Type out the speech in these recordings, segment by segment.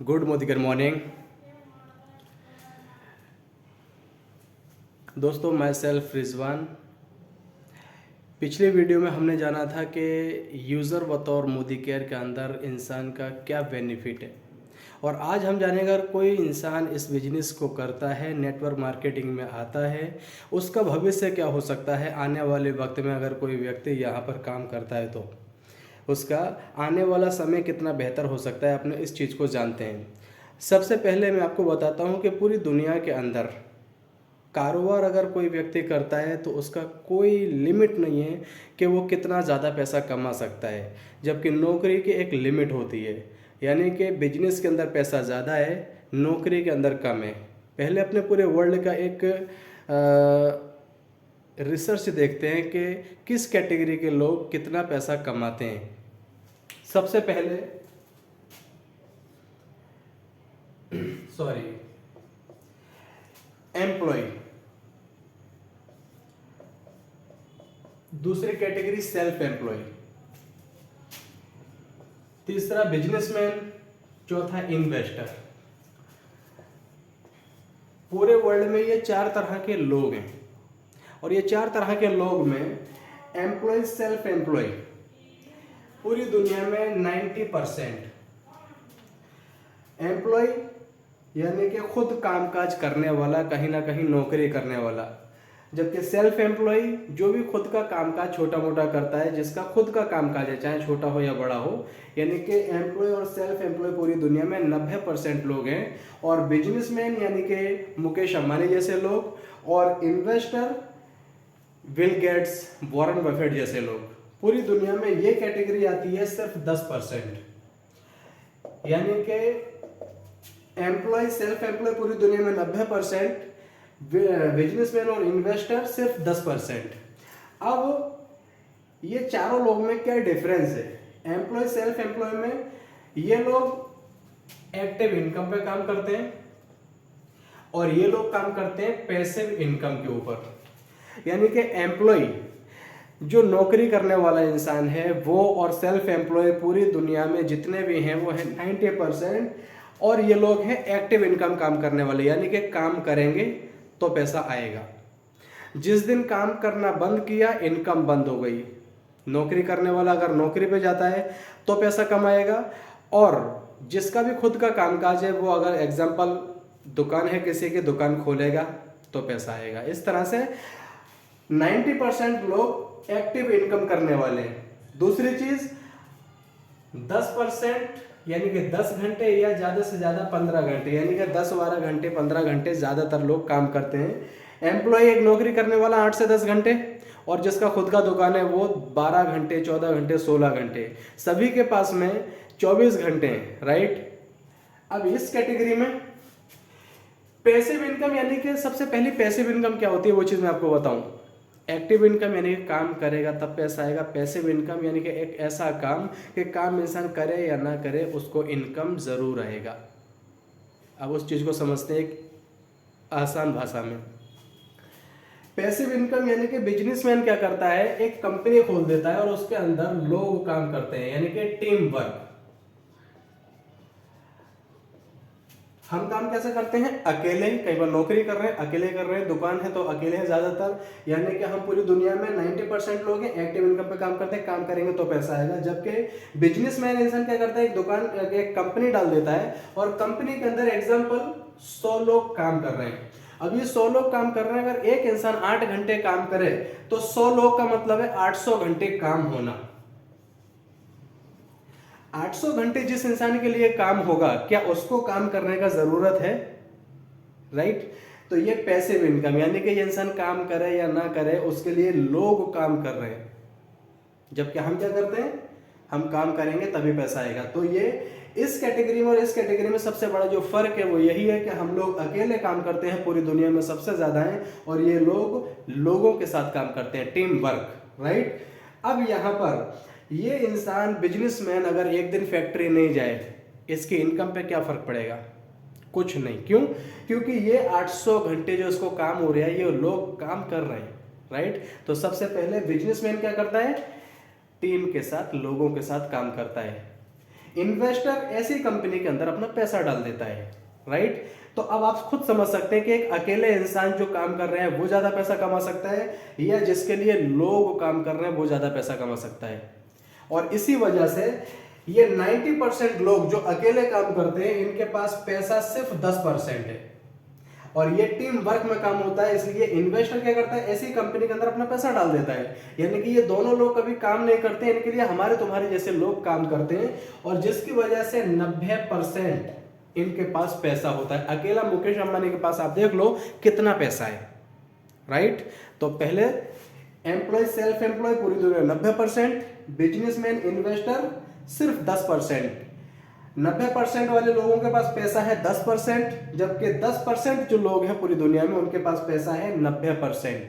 Good morning दोस्तों। मैं self Rizwan. पिछले वीडियो में हमने जाना था कि यूज़र बतौर मोदी केयर के अंदर इंसान का क्या बेनिफिट है, और आज हम जानेंगे अगर कोई इंसान इस बिजनेस को करता है, नेटवर्क मार्केटिंग में आता है, उसका भविष्य क्या हो सकता है। आने वाले वक्त में अगर कोई व्यक्ति यहाँ पर काम करता है तो उसका आने वाला समय कितना बेहतर हो सकता है, अपने इस चीज़ को जानते हैं। सबसे पहले मैं आपको बताता हूँ कि पूरी दुनिया के अंदर कारोबार अगर कोई व्यक्ति करता है तो उसका कोई लिमिट नहीं है कि वो कितना ज़्यादा पैसा कमा सकता है, जबकि नौकरी की एक लिमिट होती है। यानी कि बिजनेस के अंदर पैसा ज़्यादा है, नौकरी के अंदर कम है। पहले अपने पूरे वर्ल्ड का एक रिसर्च देखते हैं कि किस कैटेगरी के लोग कितना पैसा कमाते हैं। सबसे पहले एम्प्लॉय, दूसरी कैटेगरी सेल्फ एम्प्लॉय, तीसरा बिजनेसमैन, चौथा इन्वेस्टर। पूरे वर्ल्ड में ये चार तरह के लोग हैं, और ये चार तरह के लोग में एम्प्लॉय, सेल्फ एम्प्लॉय पूरी दुनिया में 90%। एम्प्लॉय यानी कि खुद कामकाज करने वाला, कहीं ना कहीं नौकरी करने वाला, जबकि सेल्फ एम्प्लॉय जो भी खुद का कामकाज छोटा मोटा करता है, जिसका खुद का कामकाज है, चाहे छोटा हो या बड़ा हो। यानी कि एम्प्लॉय और सेल्फ एम्प्लॉय पूरी दुनिया में 90% लोग हैं। और बिजनेसमैन यानी कि मुकेश अंबानी जैसे लोग, और investor Bill Gates, Warren Buffett जैसे लोग, पूरी दुनिया में ये कैटेगरी आती है सिर्फ 10%। यानी कि एम्प्लॉय, सेल्फ एम्प्लॉय पूरी दुनिया में 90%, बिजनेसमैन और इन्वेस्टर सिर्फ 10%। अब ये चारों लोग में क्या डिफरेंस है? एम्प्लॉय, सेल्फ एम्प्लॉय में ये लोग एक्टिव इनकम पे काम करते हैं, और ये लोग काम करते हैं पैसिव इनकम के ऊपर। यानी कि एम्प्लॉय जो नौकरी करने वाला इंसान है वो, और सेल्फ एम्प्लॉय पूरी दुनिया में जितने भी हैं वो हैं 90%, और ये लोग हैं एक्टिव इनकम काम करने वाले। यानी कि काम करेंगे तो पैसा आएगा। जिस दिन काम करना बंद किया, इनकम बंद हो गई। नौकरी करने वाला अगर नौकरी पे जाता है तो पैसा कमाएगा, और जिसका भी खुद का कामकाज है वो, अगर एग्जाम्पल दुकान है किसी की, दुकान खोलेगा तो पैसा आएगा। इस तरह से 90% लोग एक्टिव इनकम करने वाले हैं। दूसरी चीज 10% यानी कि 10 घंटे या ज़्यादा से ज़्यादा 15 घंटे, यानी कि 10-12 घंटे, 15 घंटे ज़्यादातर लोग काम करते हैं। एम्प्लॉय एक नौकरी करने वाला 8 से 10 घंटे, और जिसका खुद का दुकान है वो 12 घंटे, 14 घंटे, 16 घंटे, सभी के पास में 24 घंटे हैं, राइट। अब इस कैटेगरी में पैसिव इनकम, यानी कि सबसे पहली पैसिव इनकम क्या होती है वो चीज़ मैं आपको बताऊं। एक्टिव इनकम यानी कि काम करेगा तब पैसा आएगा। पैसिव इनकम यानी कि एक ऐसा काम कि काम इंसान करे या ना करे उसको इनकम जरूर आएगा। अब उस चीज को समझते हैं एक आसान भाषा में। पैसिव इनकम यानी कि बिजनेसमैन क्या करता है, एक कंपनी खोल देता है और उसके अंदर लोग काम करते हैं, यानी कि टीम वर्क। हम काम कैसे करते हैं? अकेले। कई बार नौकरी कर रहे हैं अकेले कर रहे हैं, दुकान है तो अकेले हैं ज्यादातर। यानी कि हम पूरी दुनिया में 90% लोग हैं एक्टिव इनकम पे काम करते हैं, काम करेंगे तो पैसा आएगा। जबकि बिजनेसमैन इंसान क्या करता है, एक दुकान, एक कंपनी डाल देता है, और कंपनी के अंदर एग्जाम्पल 100 लोग काम कर रहे हैं। अब ये 100 लोग काम कर रहे हैं, अगर एक इंसान 8 घंटे काम करे तो 100 लोग का मतलब है 800 घंटे काम होना। 800 घंटे जिस इंसान के लिए काम होगा, क्या उसको काम करने का जरूरत है? राइट। तो ये पैसिव इनकम, यानी कि ये इंसान काम करे या ना करे उसके लिए लोग काम कर रहे हैं, जबकि हम क्या करते हैं, हम काम करेंगे तभी पैसा आएगा। तो ये इस कैटेगरी में और इस कैटेगरी में सबसे बड़ा जो फर्क है वो यही है कि हम लोग अकेले काम करते हैं, पूरी दुनिया में सबसे ज्यादा हैं, और ये लोग लोगों के साथ काम करते हैं, टीम वर्क, राइट। अब यहां पर ये इंसान बिजनेसमैन अगर एक दिन फैक्ट्री नहीं जाए, इसकी इनकम पे क्या फर्क पड़ेगा? कुछ नहीं। क्यों? क्योंकि ये 800 घंटे जो इसको काम हो रहा है ये लोग काम कर रहे हैं, राइट। तो सबसे पहले बिजनेसमैन क्या करता है, टीम के साथ, लोगों के साथ काम करता है। इन्वेस्टर ऐसी कंपनी के अंदर अपना पैसा डाल देता है, राइट। तो अब आप खुद समझ सकते हैं कि एक अकेले इंसान जो काम कर रहे हैं वो ज्यादा पैसा कमा सकता है, या जिसके लिए लोग काम कर रहे हैं वो ज्यादा पैसा कमा सकता है। और इसी वजह से ये 90% लोग जो अकेले काम करते हैं इनके पास पैसा सिर्फ 10% है, और ये टीम वर्क में काम होता है। इसलिए इन्वेस्टर क्या करता है, ऐसी कंपनी के अंदर अपना पैसा डाल देता है, यानी कि ये दोनों लोग कभी काम नहीं करते, इनके लिए हमारे तुम्हारे जैसे लोग काम करते हैं, और जिसकी वजह से 90% इनके पास पैसा होता है। अकेला मुकेश अंबानी के पास आप देख लो कितना पैसा है, राइट। तो पहले एम्प्लॉय सेल्फ एम्प्लॉय पूरी दुनिया 90%, बिजनेसमैन इन्वेस्टर सिर्फ 10%। 90% वाले लोगों के पास पैसा है 10%, जबकि 10% जो लोग हैं पूरी दुनिया में उनके पास पैसा है 90%।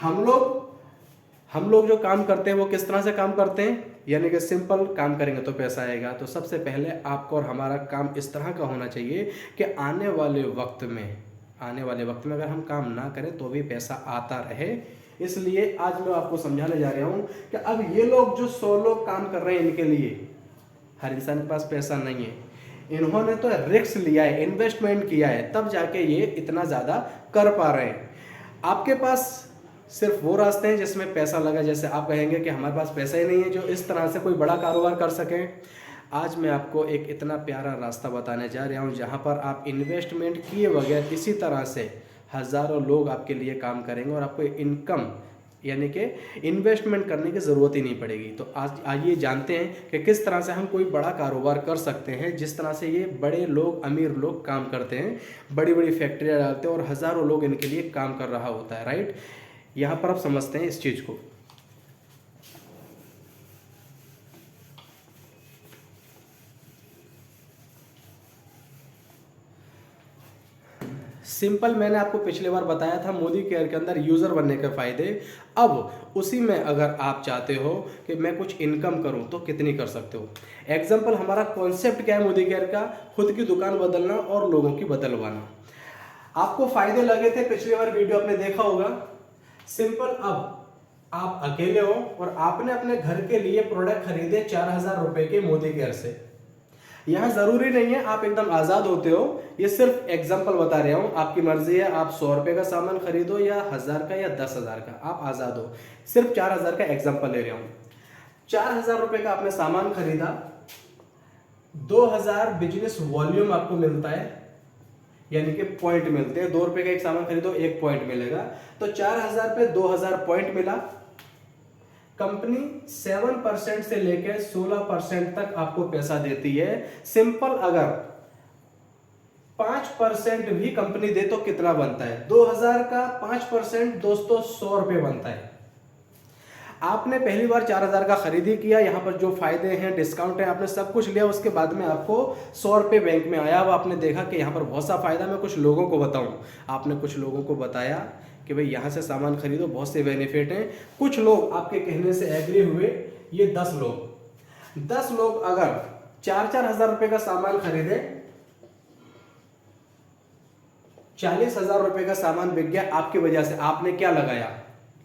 हम लोग जो काम करते हैं वो किस तरह से काम करते हैं, यानी कि सिंपल काम करेंगे तो पैसा आएगा। तो सबसे पहले आपको और हमारा काम इस तरह का होना चाहिए कि आने वाले वक्त में अगर हम काम ना करें तो भी पैसा आता रहे। इसलिए आज मैं आपको समझाने जा रहा हूं कि अब ये लोग जो 100 लोग काम कर रहे हैं, इनके लिए हर इंसान के पास पैसा नहीं है। इन्होंने तो रिस्क लिया है, इन्वेस्टमेंट किया है, तब जाके ये इतना ज़्यादा कर पा रहे हैं। आपके पास सिर्फ वो रास्ते हैं जिसमें पैसा लगा। जैसे आप कहेंगे कि हमारे पास पैसा ही नहीं है जो इस तरह से कोई बड़ा कारोबार कर सकें। आज मैं आपको एक इतना प्यारा रास्ता बताने जा रहा हूँ जहाँ पर आप इन्वेस्टमेंट किए बगैर इसी तरह से हज़ारों लोग आपके लिए काम करेंगे और आपको इनकम यानी कि इन्वेस्टमेंट करने की ज़रूरत ही नहीं पड़ेगी। तो आज आइए जानते हैं कि किस तरह से हम कोई बड़ा कारोबार कर सकते हैं, जिस तरह से ये बड़े लोग अमीर लोग काम करते हैं, बड़ी बड़ी फैक्ट्रियाँ डालते हैं और हज़ारों लोग इनके लिए काम कर रहा होता है, राइट। यहाँ पर आप समझते हैं इस चीज़ को। सिंपल मैंने आपको पिछली बार बताया था मोदी केयर के अंदर यूज़र बनने के फ़ायदे। अब उसी में अगर आप चाहते हो कि मैं कुछ इनकम करूं तो कितनी कर सकते हो। एग्जाम्पल हमारा कॉन्सेप्ट क्या है मोदी केयर का, खुद की दुकान बदलना और लोगों की बदलवाना। आपको फ़ायदे लगे थे, पिछली बार वीडियो आपने देखा होगा। सिंपल, अब आप अकेले हो और आपने अपने घर के लिए प्रोडक्ट खरीदे 4000 रुपए के मोदी केयर से। यहाँ जरूरी नहीं है आप एकदम आजाद होते हो, ये सिर्फ एग्जांपल बता रहा हूँ, आपकी मर्जी है, आप 100 रुपए का सामान खरीदो या 1000 का या 10,000 का, आप आजाद हो। सिर्फ 4000 का एग्जांपल ले रहा हूँ। 4000 रुपए का आपने सामान खरीदा, 2000 बिजनेस वॉल्यूम आपको मिलता है, यानी कि पॉइंट मिलते हैं। 2 रुपए का एक सामान खरीदो 1 पॉइंट मिलेगा, तो 4000 पे 2000 पॉइंट मिला। कंपनी 7% से लेकर 16% तक आपको पैसा देती है। सिंपल, अगर 5% भी कंपनी दे तो कितना बनता है, 2000 का 5% दोस्तों 100 रुपए बनता है। आपने पहली बार 4000 का खरीदी किया, यहाँ पर जो फायदे हैं, डिस्काउंट है, आपने सब कुछ लिया, उसके बाद में आपको 100 रुपये बैंक में आया। अब आपने देखा कि यहाँ पर बहुत सा फायदा, मैं कुछ लोगों को बताऊं। आपने कुछ लोगों को बताया कि भाई यहाँ से सामान खरीदो, बहुत से बेनिफिट हैं। कुछ लोग आपके कहने से एग्री हुए, ये 10 लोग अगर 4-4 हजार रुपये का सामान खरीदे, 40,000 रुपये का सामान बिक गया आपकी वजह से। आपने क्या लगाया,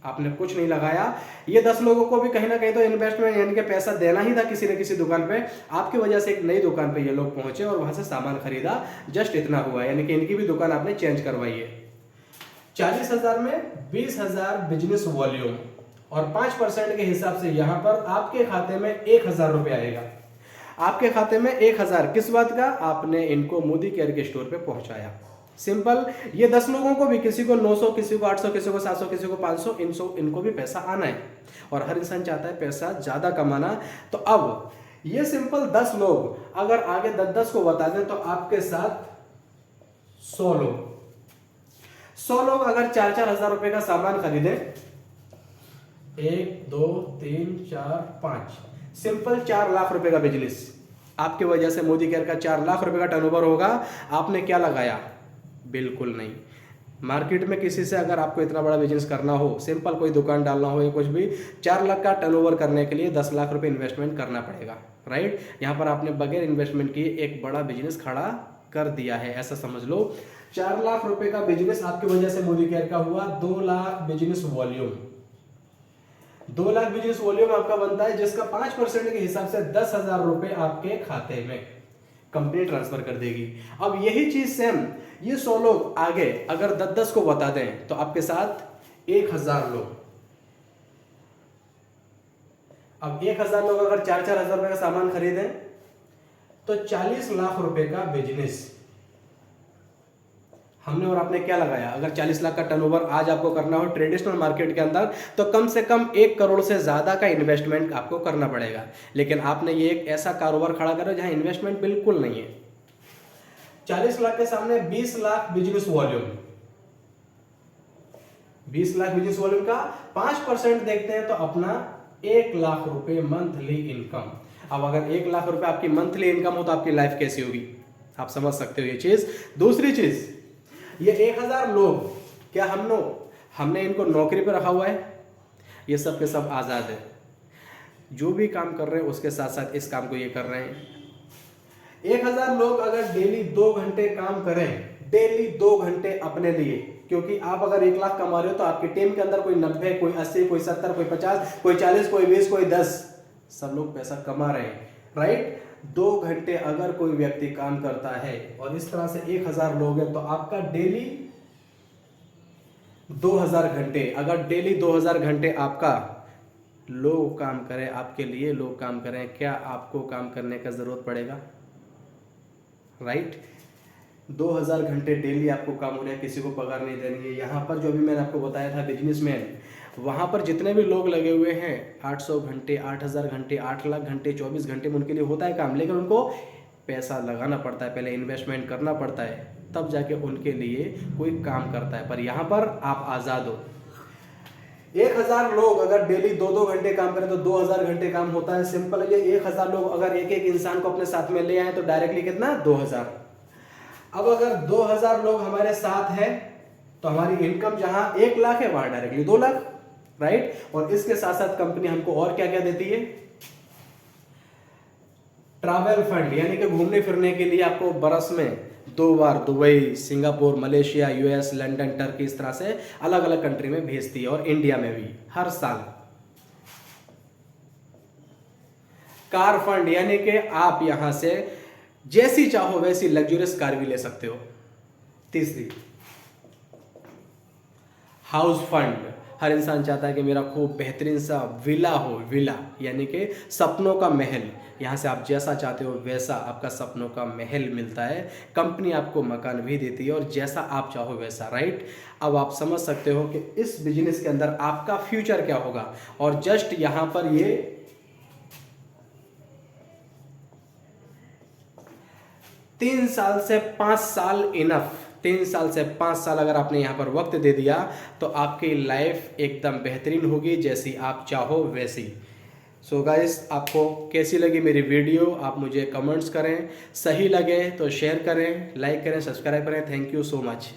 आपने कुछ नहीं लगाया। ये 10 लोगों को भी कहीं ना कहीं तो इन्वेस्टमेंट यानी कि पैसा देना ही था किसी न किसी दुकान पे। आपकी वजह से एक नई दुकान पे ये लोग पहुंचे और वहां से सामान खरीदा, जस्ट इतना हुआ, यानी कि इनकी भी दुकान आपने चेंज करवाई है। 40,000 में 20,000 बिजनेस वॉल्यूम और 5% के हिसाब से यहां पर आपके खाते में 1,000 रुपये आएगा। आपके खाते में 1,000 किस बात का, आपने इनको मोदी केयर के स्टोर पे पहुंचाया। सिंपल, ये 10 लोगों को भी, किसी को 900, किसी को 800, किसी को 700, किसी को 500, इनको भी पैसा आना है और हर इंसान चाहता है पैसा ज्यादा कमाना। तो अब ये सिंपल 10 लोग अगर आगे 10-10 को बता दें तो आपके साथ 100 लोग अगर 4-4 हजार रुपए का सामान खरीदे, 1 2 3 4 5, सिंपल 4 लाख रुपए का बिजनेस आपकी वजह से मोदी केयर का 4 लाख रुपए का टर्नओवर होगा। आपने क्या लगाया, बिल्कुल नहीं। मार्केट में किसी से अगर आपको इतना बड़ा बिजनेस करना हो, सिंपल कोई दुकान डालना हो या कुछ भी, 4 लाख का टर्नओवर करने के लिए 10 लाख रुपए इन्वेस्टमेंट करना पड़ेगा, राइट। यहाँ पर आपने बगैर इन्वेस्टमेंट किए एक बड़ा बिजनेस खड़ा कर दिया है, ऐसा समझ लो। 4 लाख रुपए का बिजनेस आपकी वजह से मोदी केयर का हुआ। 2 lakh business volume, 2 lakh business volume आपका बनता है, जिसका 5% के हिसाब से 10,000 रुपए आपके खाते में कंपनी ट्रांसफर कर देगी। अब यही चीज सेम ये 100 लोग आगे अगर 10-10 को बता दें तो आपके साथ 1,000 लोग, अब 1,000 लोग अगर 4-4 हजार रुपए का सामान खरीदें तो 40 लाख रुपए का बिजनेस हमने और आपने क्या लगाया। अगर 40 लाख का टर्नओवर आज आपको करना हो ट्रेडिशनल मार्केट के अंदर तो कम से कम 1 करोड़ से ज्यादा का इन्वेस्टमेंट आपको करना पड़ेगा, लेकिन आपने ये एक ऐसा कारोबार खड़ा करा जहां इन्वेस्टमेंट बिल्कुल नहीं है। 40 लाख के सामने 20 lakh business volume, 20 lakh business volume का 5% देखते हैं तो अपना 1 लाख रुपए मंथली इनकम। अब अगर 1 लाख रुपए आपकी मंथली इनकम हो तो आपकी लाइफ कैसी होगी, आप समझ सकते हो ये चीज। दूसरी चीज, ये 1,000 लोग क्या हमने इनको नौकरी पर रखा हुआ है, ये सब के सब आजाद है, जो भी काम कर रहे हैं उसके साथ साथ इस काम को ये कर रहे हैं। 1,000 लोग अगर डेली 2 घंटे काम करें, डेली 2 घंटे अपने लिए, क्योंकि आप अगर 1 लाख कमा रहे हो तो आपकी टीम के अंदर कोई 90, कोई 80, कोई 70, कोई 50, कोई 40, कोई 20, कोई 10, सब लोग पैसा कमा रहे हैं, राइट। 2 घंटे अगर कोई व्यक्ति काम करता है और इस तरह से 1,000 लोग हैं तो आपका डेली 2,000 घंटे, अगर डेली 2,000 घंटे आपका लोग काम करें, आपके लिए लोग काम करें, क्या आपको काम करने का जरूरत पड़ेगा, राइट। 2,000 घंटे डेली आपको काम हो रहा है, किसी को पगार नहीं देनी है। यहाँ पर जो अभी मैंने आपको बताया था बिजनेसमैन, वहाँ पर जितने भी लोग लगे हुए हैं 800 घंटे, 8,000 घंटे, 8 लाख घंटे, 24 घंटे में उनके लिए होता है काम, लेकिन उनको पैसा लगाना पड़ता है, पहले इन्वेस्टमेंट करना पड़ता है, तब जाके उनके लिए कोई काम करता है। पर यहाँ पर आप आज़ाद हो। 1,000 लोग अगर डेली 2-2 घंटे काम करें तो 2,000 घंटे काम होता है, सिंपल है। ये 1,000 लोग अगर एक एक इंसान को अपने साथ में ले आए तो डायरेक्टली कितना, 2,000। अब अगर 2,000 लोग हमारे साथ हैं तो हमारी इनकम जहां 1 लाख है वहां डायरेक्टली 2 लाख, राइट। और इसके साथ साथ कंपनी हमको और क्या क्या देती है, ट्रैवल फंड, यानी कि घूमने फिरने के लिए आपको बरस में 2 बार Dubai, Singapore, Malaysia, US, London, Turkey, इस तरह से अलग अलग कंट्री में भेजती है, और इंडिया में भी हर साल। कार फंड, यानी कि आप यहां से जैसी चाहो वैसी लग्जरियस कार भी ले सकते हो। तीसरी, हाउस फंड, हर इंसान चाहता है कि मेरा खूब बेहतरीन सा विला हो, विला यानी कि सपनों का महल, यहाँ से आप जैसा चाहते हो वैसा आपका सपनों का महल मिलता है। कंपनी आपको मकान भी देती है और जैसा आप चाहो वैसा, राइट। अब आप समझ सकते हो कि इस बिजनेस के अंदर आपका फ्यूचर क्या होगा। और जस्ट यहाँ पर ये 3 साल से 5 साल इनफ, 3 साल से 5 साल अगर आपने यहाँ पर वक्त दे दिया तो आपकी लाइफ एकदम बेहतरीन होगी, जैसी आप चाहो वैसी। सो गाइस, आपको कैसी लगी मेरी वीडियो आप मुझे कमेंट्स करें, सही लगे तो शेयर करें, लाइक करें, सब्सक्राइब करें। Thank you so much.